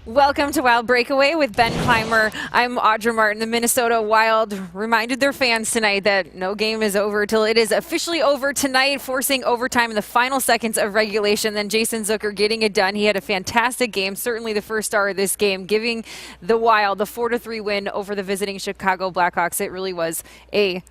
Welcome to Wild Breakaway with Ben Clymer. I'm Audra Martin. The Minnesota Wild reminded their fans tonight that no game is over till it is officially over tonight, forcing overtime in the final seconds of regulation. Then Jason Zucker getting it done. He had a fantastic game, certainly the first star of this game, giving the Wild the 4-3 win over the visiting Chicago Blackhawks. It really was a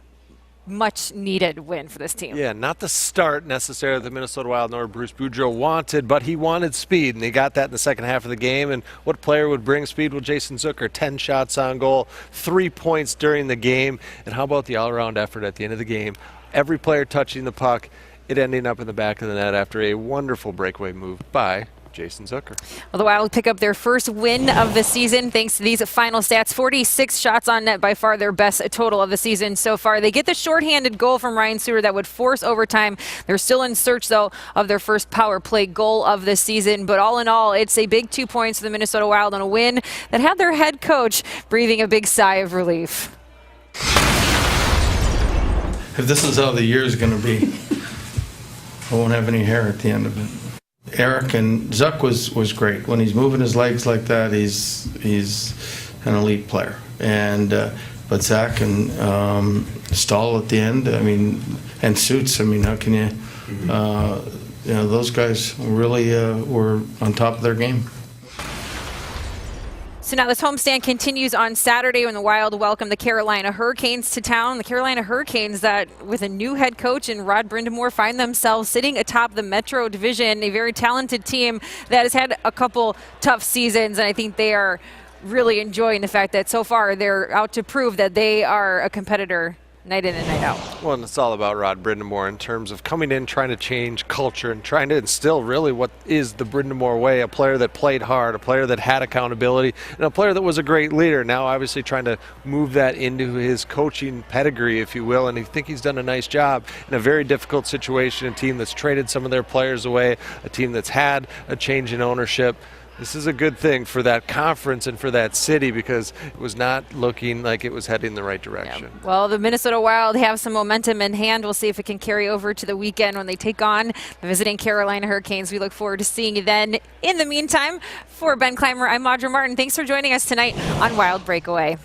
much needed win for this team. Yeah, not the start necessarily the Minnesota Wild nor Bruce Boudreau wanted, but he wanted speed, and he got that in the second half of the game. And what player would bring speed? Well, Jason Zucker, 10 shots on goal, 3 points during the game. And how about the all-around effort at the end of the game? Every player touching the puck, it ending up in the back of the net after a wonderful breakaway move by Jason Zucker. Well, the Wild pick up their first win of the season thanks to these final stats. 46 shots on net, by far their best total of the season so far. They get the shorthanded goal from Ryan Suter that would force overtime. They're still in search, though, of their first power play goal of the season. But all in all, it's a big 2 points for the Minnesota Wild on a win that had their head coach breathing a big sigh of relief. If this is how the year is going to be, I won't have any hair at the end of it. Eric and Zuck was great. When he's moving his legs like that, he's an elite player. And but Zach and Stahl at the end, I mean, and Suits. I mean, how can you? You know, those guys really were on top of their game. So now this homestand continues on Saturday when the Wild welcome the Carolina Hurricanes to town. The Carolina Hurricanes that, with a new head coach in Rod Brind'Amour, find themselves sitting atop the Metro Division, a very talented team that has had a couple tough seasons, and I think they are really enjoying the fact that so far they're out to prove that they are a competitor night in and night out. Well, and it's all about Rod Brind'Amour in terms of coming in, trying to change culture and trying to instill really what is the Brind'Amour way, a player that played hard, a player that had accountability, and a player that was a great leader. Now obviously trying to move that into his coaching pedigree, if you will, and I think he's done a nice job in a very difficult situation, a team that's traded some of their players away, a team that's had a change in ownership. This is a good thing for that conference and for that city because it was not looking like it was heading the right direction. Yeah. Well, the Minnesota Wild have some momentum in hand. We'll see if it can carry over to the weekend when they take on the visiting Carolina Hurricanes. We look forward to seeing you then. In the meantime, for Ben Clymer, I'm Audra Martin. Thanks for joining us tonight on Wild Breakaway.